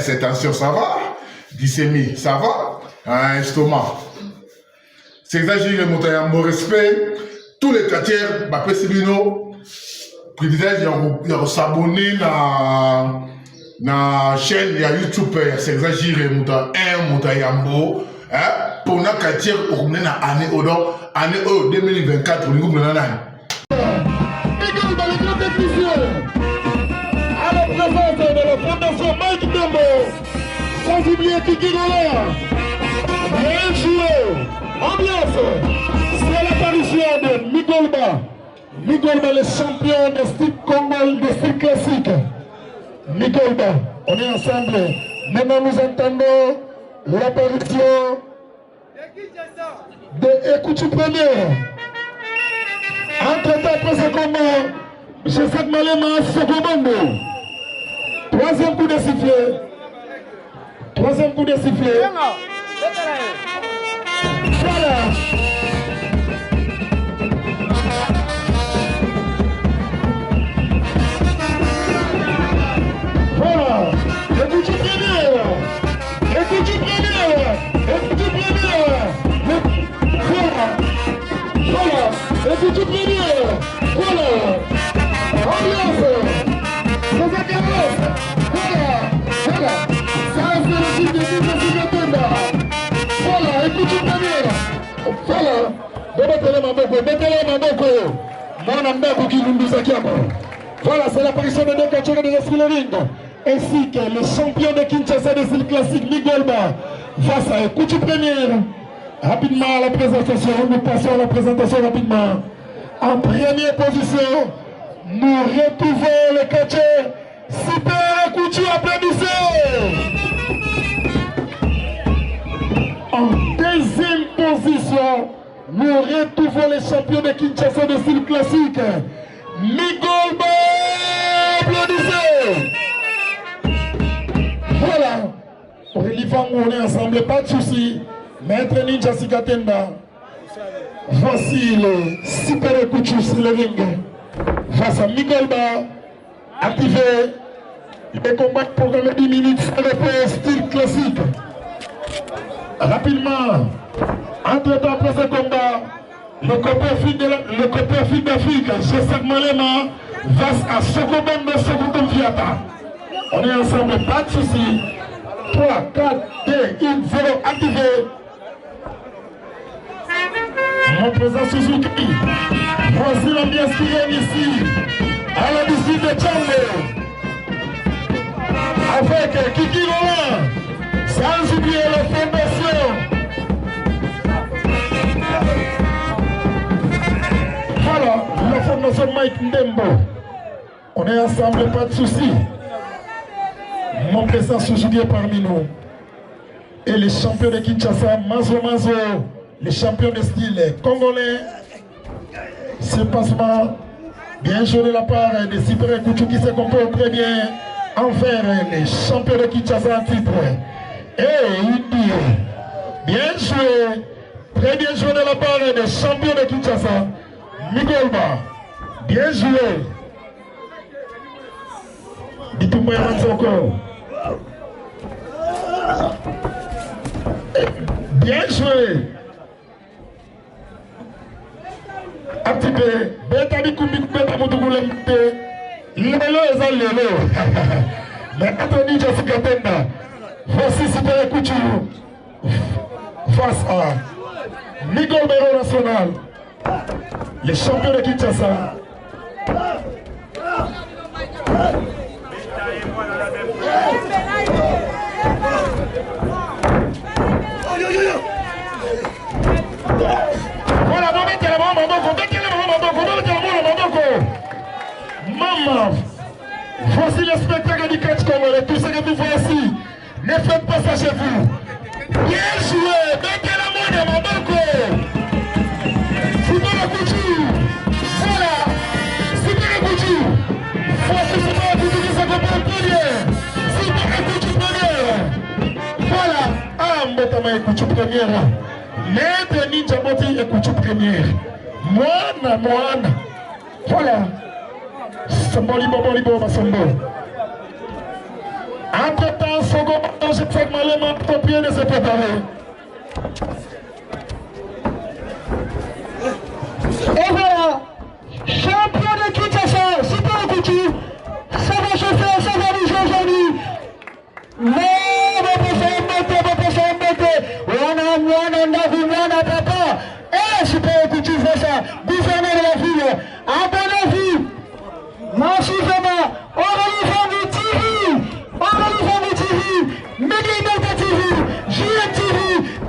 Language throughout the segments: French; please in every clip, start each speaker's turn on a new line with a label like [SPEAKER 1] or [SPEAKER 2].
[SPEAKER 1] Cette tension, ça va. Glycémie, ça va. Un estomac. C'est exagéré, mon respect. Tous les quartiers, Bapé-Sibino, privilège, il y a s'abonner dans la chaîne, il y a YouTube, c'est exagéré, mon Yambo. Pour notre quartier, pour mener l'année 2024, nous avons
[SPEAKER 2] à la présence de la Fondation Mike Dembo, sans oublier Kiki Gola. Bien joué, ambiance. C'est l'apparition de Migolba. Migolba, le champion de style Congo, de style classique. Migolba, on est ensemble. Maintenant nous entendons l'apparition de Ekoutou Premier. Entre-temps, après ce combat, je sais que Malema Sokobondo. Troisième coup de sifflet. Troisième coup de sifflet. Voilà. Voilà. Écoutez première. Écoutez première. Écoutez première. Voilà. Voilà. Écoutez première. Voilà. Ambiance. C'est ça. Voilà. Voilà. Ça c'est le type de musique. Voilà. Écoutez première. Voilà. Voilà, c'est l'apparition de deux catcheurs de l'Esquilerine, ainsi que le champion de Kinshasa de style classique, Migolba, face à Ekoutou Première. Rapidement à la présentation, nous passons à la présentation rapidement. En première position, nous retrouvons le catcheur Super Ekoutou, applaudissez. En deuxième position, nous retrouvons les champions de Kinshasa de style classique, Migolba, applaudissez. Voilà, on est ensemble, pas de soucis. Maître Ninja Sikatenda, voici le Super Ekoutou sur le ring. Face à Migolba, activé le combat programmé 10 minutes, le style classique. Rapidement, entre-temps après ce combat, le copain fille d'Afrique, Joseph Malema, face à Sokobondo Sokotomfiata. On est ensemble, pas de soucis. 3, 4, 2, 1, 0, activé. Mon président Suzuki, voici l'ambiance qui vient ici, à la visite de Tchambé, avec Kiki Lola, sans oublier la fondation. Voilà, la fondation Mike Ndembo. On est ensemble, pas de soucis. Mon président Suzuki est parmi nous. Et les champions de Kinshasa, Mazo Mazo, les champions de style congolais. Ce passement, bien joué de la part de Super Ekoutou qui se comporte très bien envers les champions de Kinshasa en titre. Et Indi, bien joué, très bien joué de la part des champions de Kinshasa. Migolba, bien joué. Dites-moi encore. Bien joué. Activé. Betani Kumbi Beta Moutougoulente. Lelo est lelo. Mais Anthony Jessica Tenda. Voici Super Ekoutou. Face à Migolba National. Les champions de Kinshasa. Voilà, maman, voici le spectacle du catch congolais. Tout ce que vous voyez ici, ne faites pas ça chez vous. Bien joué, mettez la main dans mon banco. Super Ekoutou. Voilà, Super Ekoutou. Voici Super Ekoutou qui se comporte très bien. Super Ekoutou première. Voilà, ah, Mbetama Ekoutou première. Maître Ninja Boti Ekoutou première. Moana. Voilà. Samboli Bobo Masombo. Entre-temps, second, je fais que Malema copier de se préparer.
[SPEAKER 3] Et voilà, champion de Kinshasa, Super Kutu, ça va chauffer, ça va bouger aujourd'hui. Mais on peut s'embêter, on a papa. Eh, Super Kutu fait ça, gouverneur de la ville, à mon avis, massivement, on va lui faire du TV, Medina TV, JTV,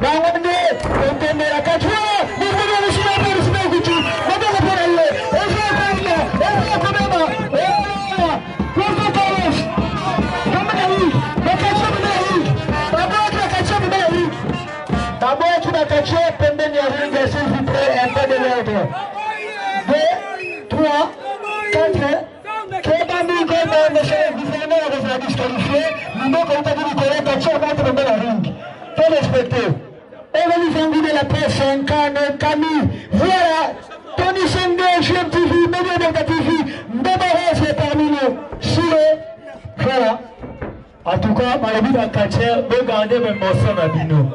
[SPEAKER 3] Bangone, on la 4 fois, nous voulons aussi la paix de Super Kutu, on va le faire aller, on va d'abord, tu vas catcher pembeni ya ring, s'il vous plaît, un peu de l'ordre. 2, 3, 4, Keba Mingo, monsieur le gouverneur va vous disqualifier, nous n'avons pas dit que vous catcher avant de tomber la ring. Faut respecter. On va lui faire de la presse, Camille. Voilà, Tony Sende, GMTV, Média TV, Mbébérez est parmi nous. Silo, voilà. En tout cas, Malabi va catcher, regardez mes morceaux à Bino.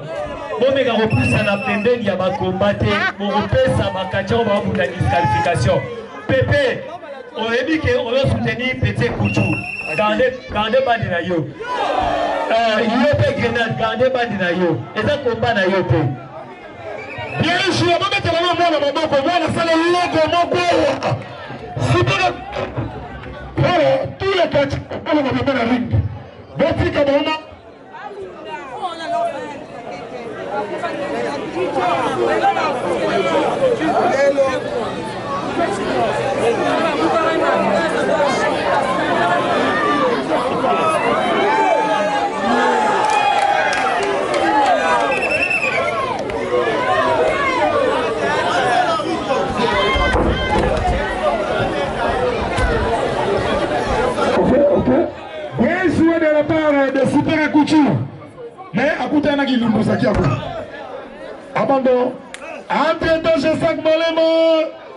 [SPEAKER 3] Bon, mais on plus à la pembeni, il y a ma combattre, mon repère, ça va catcher, on va vous la disqualification. Pépé, on a dit qu'on va soutenir Petit Kouchou. Gardez Bandinayo. Il y a des grenades, gardez Bandinayo. Et ça, combat na yo.
[SPEAKER 2] Bien sûr, on va mettre la main dans le moment qu'on voit la salle de voilà, tous les quatre, on va mettre la ring. Betty Kabona. Bien joué de la part de Super Kutu. Mais à côté, il y a qui l'ouvre ça qui a fait. Abandon. Entre-temps, je sais que Malema,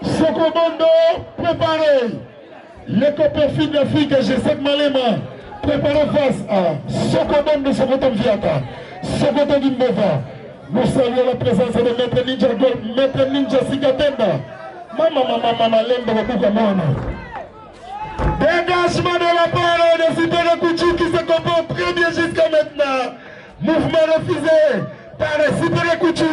[SPEAKER 2] Sokomondo, préparé. Les copains filles de filles que je sais que Malema, préparez face à Sokomondo, Sokotom Viata, Sokotom Gimbova. Nous saluons la présence de Maître Ninja Gold, Maître Ninja Sikatenda. Maman, Lemba, Wabukamana. Dégagement de la parole de Super Kutu qui se comporte très bien jusqu'à maintenant. Mouvement refusé par Super Kutu.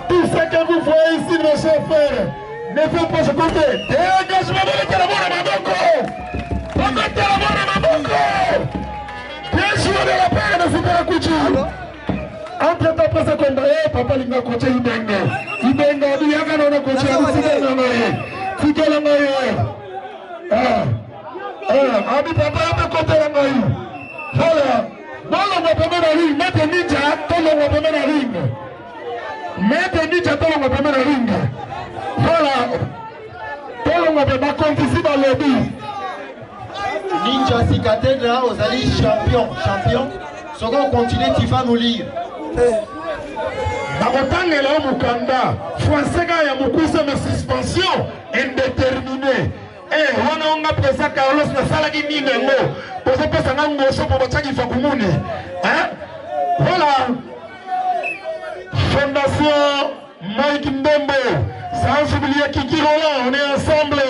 [SPEAKER 2] Tout ce que vous voyez ici, mes chers frères, ne fait pas se compter. Dégagement de l'étalabon à Maboko. L'étalabon à Maboko. Bien sûr de la part de Super Kutu. Entre-temps, après ce combat, papa, il m'a coaché Ibenga. Ibenga, il y a un coaché Ami papa, il m'a coaché voilà. Dans le premier ring, Maître Ninja, dans le premier ring. Maître Ninja, dans le premier ring. Voilà. Dans le premier compétition dans le but.
[SPEAKER 4] Ninja Sikatenda, vous allez champion. Ce qu'on continue, tu vas nous lire.
[SPEAKER 2] Bakotangela Mukanda, Français ya Mukusa na suspension indéterminée. Wana onga pesa Carlos na sala ki nini ngo. Poza pesa ngango sopo bachaki fakumuni. Voilà. Fondation Mike Ndembo, sans oublier Kiki Roland, on est ensemble.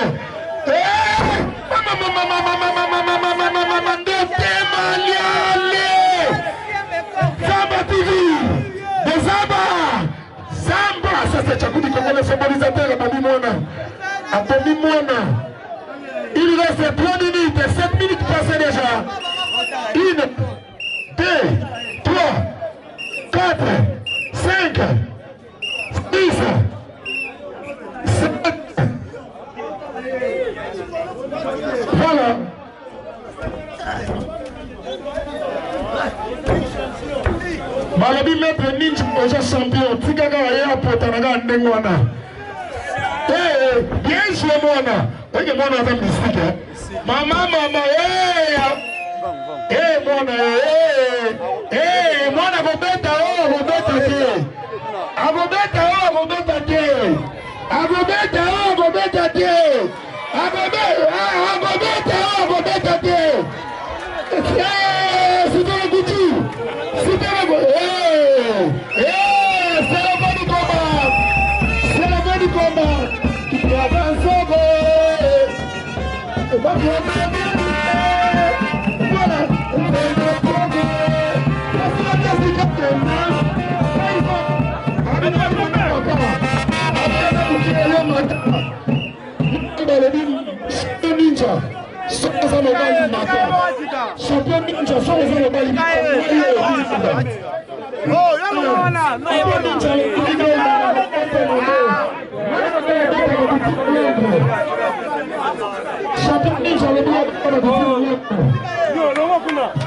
[SPEAKER 2] Zamba TV, des Zamba, ça c'est Tchakoudi comme le symbolisateur à Babimona. Il reste 3 minutes, 7 minutes passées déjà. 1, 2, 3, 4, 5, 6, 7. Voilà. Malabi Maître Ninja déjà champion. Tigaka ya potanaga ndengwana. Bien joué Mona. Oye Mona za mystique. Mama Mona Mona gobeta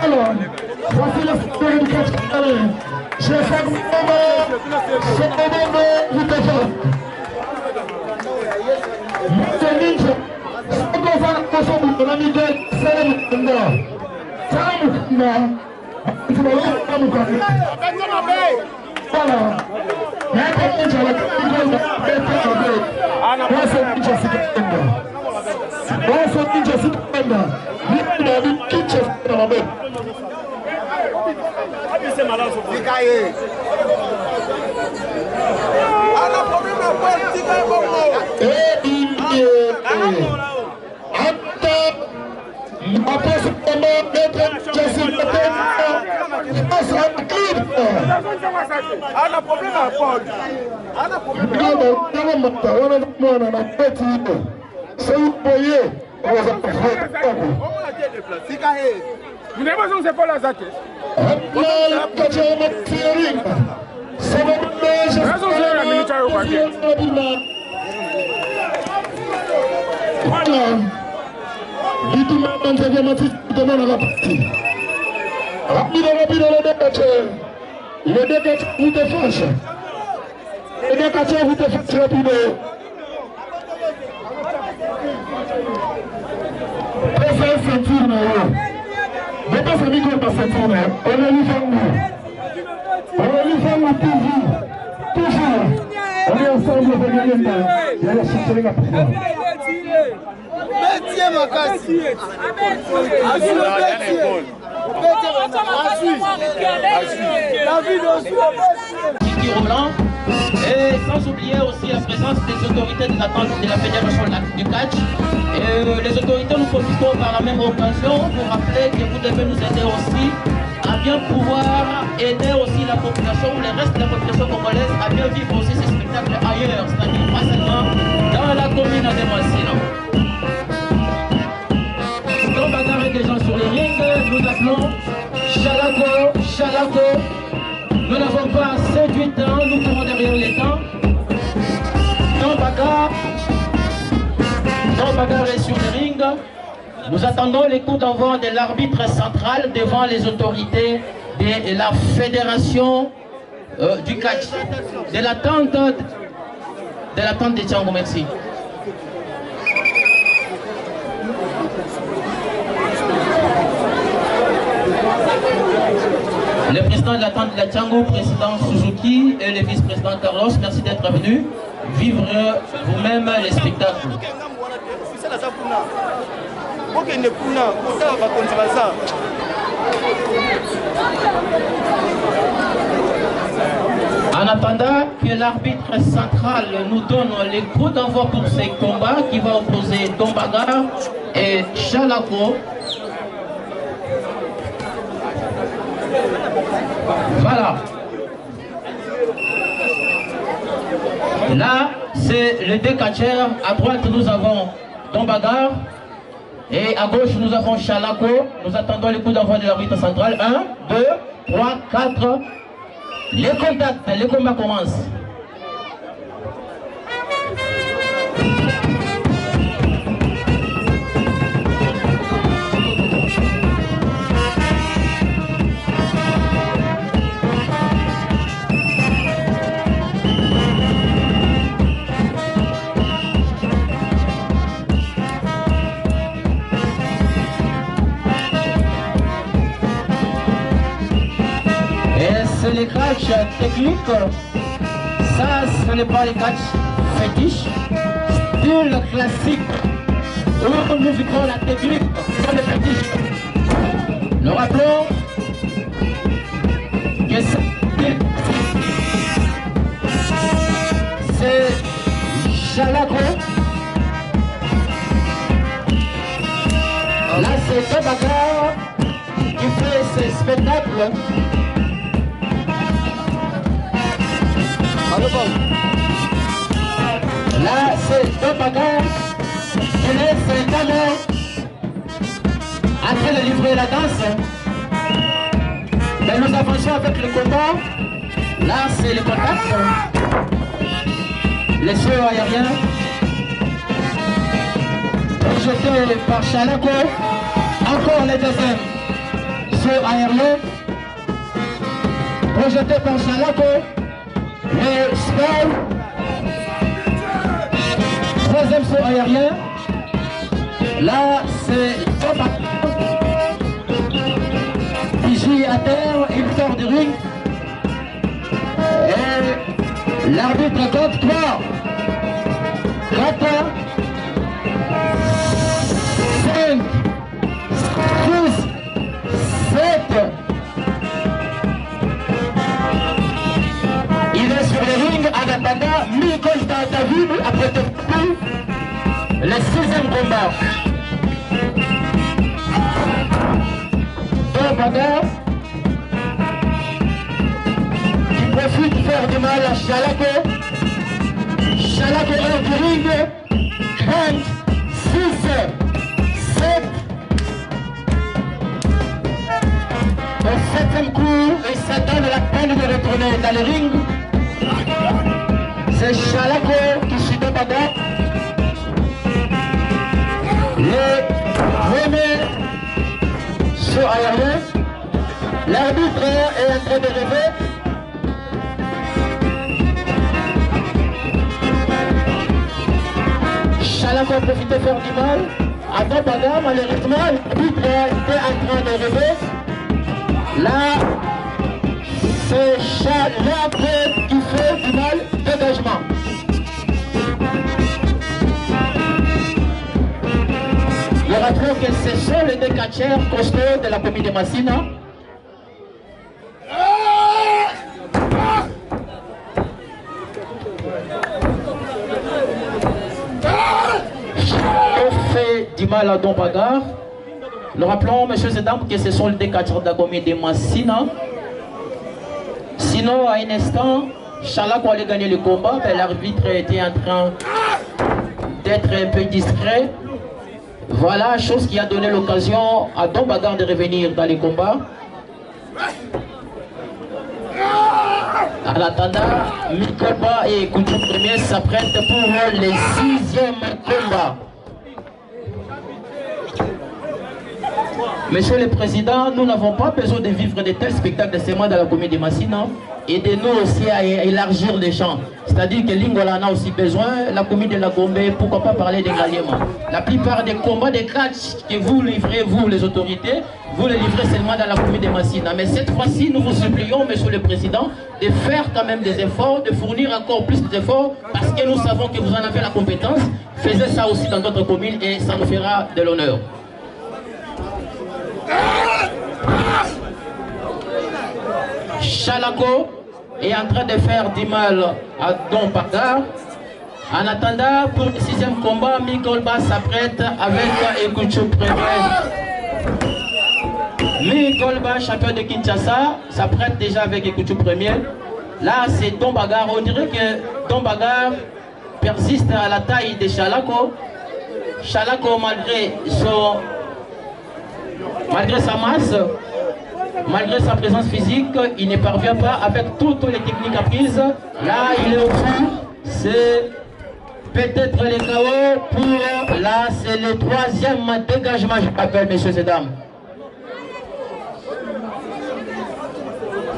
[SPEAKER 2] Alors, voici la série du catch. J'ai fait ce moment de Vitefort. Monsieur Ninja, c'est comme ça que mon ami Miguel, c'est le Mukunda. C'est le Mukunda. C'est le Mukunda. Voilà. Mais comme Ninja, le Mukunda est très bien. Moi, c'est Ninja, c'est le Mukunda. Moi, c'est Ninja, c'est le Mukunda. Ninja, c'est le Mukunda. Après ce moment, maître Jesse
[SPEAKER 5] vous n'avez pas besoin de pas la zate.
[SPEAKER 2] Le décatcheur vous défense. Le décatcheur vous défense rapidement. Passez ceinture là. Dépasse le micro par ceinture là. On a lui fait nous. On a lui fait nous toujours. Toujours. On est ensemble pour gagner le temps. Il y a la chute de la pouvoir.
[SPEAKER 6] Kiki Roland, et sans oublier aussi la présence des autorités de la Fédération du catch. Et les autorités, nous profitons par la même occasion pour rappeler que vous devez nous aider aussi à bien pouvoir aider aussi la population ou le reste de la population congolaise à bien vivre aussi ces spectacles ailleurs, c'est-à-dire pas seulement dans la commune de Massina. Comme bagarre des gens sur les rings, nous appelons Chalako. Nous n'avons pas 7-8 ans, nous courons derrière les temps. Dans bagarre est sur les rings. Nous attendons les coups d'envoi de l'arbitre central devant les autorités de la fédération du catch. De l'attente de Django, merci. Le président de l'attente de la Django, président Suzuki et le vice-président Carlos, merci d'être venus vivre vous-même les spectacles. En attendant que l'arbitre central nous donne les coups d'envoi pour ces combats qui va opposer Dombagar et Chalako. Voilà. Là, c'est les deux catcheurs. À droite, nous avons Dombagar. Et à gauche, nous avons Chalako. Nous attendons les coups d'envoi de l'arbitre central. 1, 2, 3, 4. Les contacts, les combats commencent. C'est les catchs techniques, ça ce n'est pas les catchs fétiches, style classique, où nous vivons la technique dans les fétiches. Nous rappelons que c'est Chalako
[SPEAKER 3] Là, c'est Tobagar qui fait ses spectacles. Là, c'est Tobagar qui laisse ses talents en train de livrer la danse. Mais nous avançons avec le combat. Là, c'est le contact. Les sauts aériens. Projeté par Chalako. Encore les deuxièmes sauts aériens. Projeté par Chalako. Les spells. Troisième saut aérien. Là, c'est Fiji à terre, il sort du ring. Et l'arbitre compte 3, 4, 5, 6, 7. Il est sur le ring en attendant Mikol David après le 6e combat. Bagarre qui profite de faire du mal à Chalako. Chalako est du ring. 5, 6, 7. Au 7e coup, et ça donne la peine de retourner dans le ring. C'est Chalako qui suit de bagarre. Le premier saut aérien. L'arbitre est en train de rêver. Chalako a profité de faire du mal. À Tobagar, malheureusement, l'arbitre était en train de rêver. Là, c'est Chalako qui fait du mal, dégagement. Nous rappelons que ce sont les deux catcheurs costauds de la commune de Massina. On fait du mal à Don Bagar. Nous rappelons, messieurs et dames, que ce sont les deux catcheurs de la commune de Massina. Sinon, à un instant, Chalako allait gagner le combat, mais l'arbitre était en train d'être un peu discret. Voilà, chose qui a donné l'occasion à Don Bagar de revenir dans les combats. En attendant, Mikolba et Koutou Premier s'apprêtent pour le 6e combat. Monsieur le Président, nous n'avons pas besoin de vivre de tels spectacles de seulement dans la commune de Massina et de nous aussi à élargir les champs. C'est-à-dire que Lingola en a aussi besoin, la commune de la Gombe, pourquoi pas parler d'également. La plupart des combats de catch que vous livrez, vous les autorités, vous les livrez seulement dans la commune de Massina. Mais cette fois-ci, nous vous supplions, Monsieur le Président, de faire quand même des efforts, de fournir encore plus d'efforts, parce que nous savons que vous en avez la compétence. Faites ça aussi dans d'autres communes et ça nous fera de l'honneur. Chalako est en train de faire du mal à Don Bagar. En attendant, pour le 6e combat, Mikolba s'apprête avec Ekouchou Premier. Mikolba, champion de Kinshasa, s'apprête déjà avec Ekouchou Premier. Là, c'est Don Bagar. On dirait que Don Bagar persiste à la taille de Chalako. Chalako, malgré sa masse, malgré sa présence physique, il ne parvient pas avec toutes les techniques apprises. Là, il est au fond. C'est peut-être les KO pour... Là, c'est le 3e dégagement, je rappelle, messieurs et dames.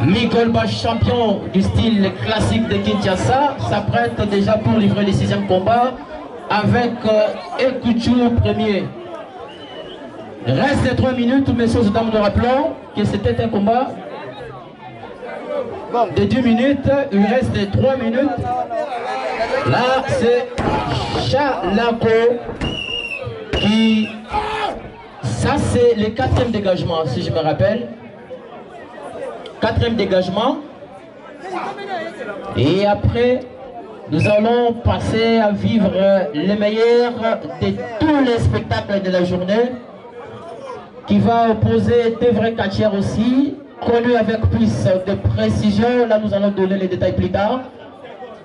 [SPEAKER 3] Mikolba, champion du style classique de Kinshasa, s'apprête déjà pour livrer le 6e combat avec Ekouchou Premier. Reste 3 minutes, messieurs et dames, nous rappelons que c'était un combat de 2 minutes, il reste 3 minutes. Là, c'est Chalako qui... Ça, c'est le 4e dégagement, si je me rappelle. 4e dégagement. Et après, nous allons passer à vivre le meilleur de tous les spectacles de la journée.
[SPEAKER 6] qui va opposer deux vrais catcheurs aussi, connus avec plus de précision. Là, nous allons donner les détails plus tard.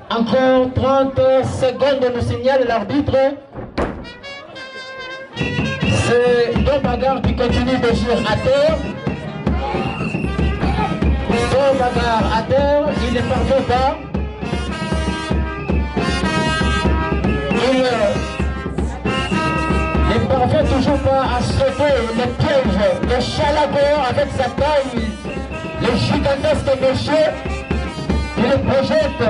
[SPEAKER 6] Encore 30 secondes, nous signale l'arbitre. C'est deux bagarres qui continuent de jouer à terre. Deux bagarres à terre, il ne parvient pas. Il ne parvient toujours pas à sauter le piège de Chalago avec sa taille, le gigantesque monsieur. Il le projette.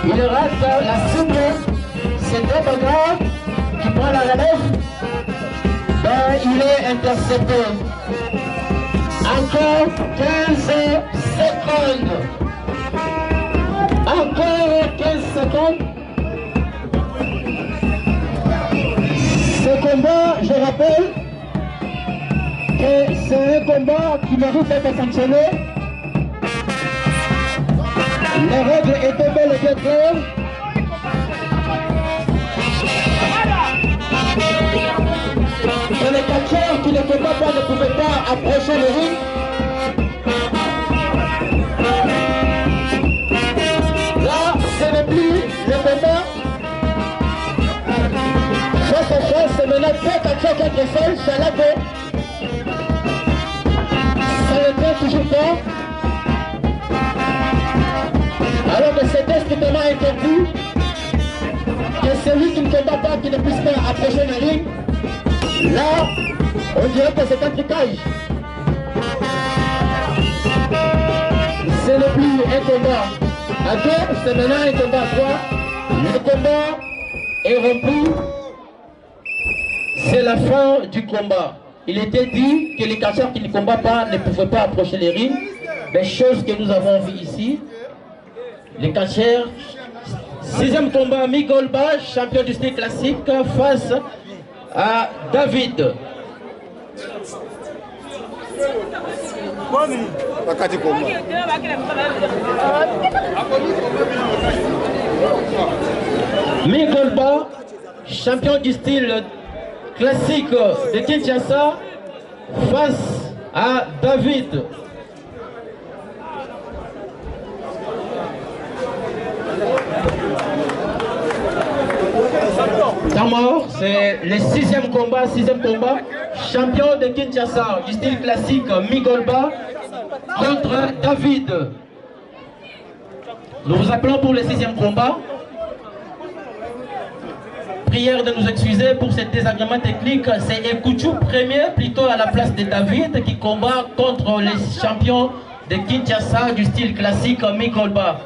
[SPEAKER 6] Il rate la cible. C'est deux bagarres qui prend la relève. Ben, il est intercepté. Encore 15 secondes. Encore 15 secondes. Ce combat, je rappelle que c'est un combat qui mérite d'être sanctionné. Les règles étaient belles et bien claires. Et les catcheurs qui ne combattent pas ne pouvaient pas approcher le ring. Là, ce n'est plus le combat. Face à face, c'est maintenant deux catcheurs contre seul, Chalago. Ça ne tient toujours pas. Alors que c'était strictement interdit que celui qui ne combat pas, qui ne puisse pas approcher le ring. Là, on dirait que c'est un trucage. Ce n'est plus un combat à deux, c'est maintenant un combat à trois. Le combat est rompu. C'est la fin du combat. Il était dit que les catcheurs qui ne combattent pas ne pouvaient pas approcher les rings. Des choses que nous avons vues ici. Les catcheurs. Sixième combat, Migolba, champion du style classique, face à David. Migolba, champion du style classique de Kinshasa, face à David. Tamor, c'est le sixième combat, champion de Kinshasa du style classique Migolba contre David. Nous vous appelons pour le sixième combat. Prière de nous excuser pour ce désagrément technique. C'est Ekouchou premier plutôt à la place de David qui combat contre les champions de Kinshasa du style classique Migolba.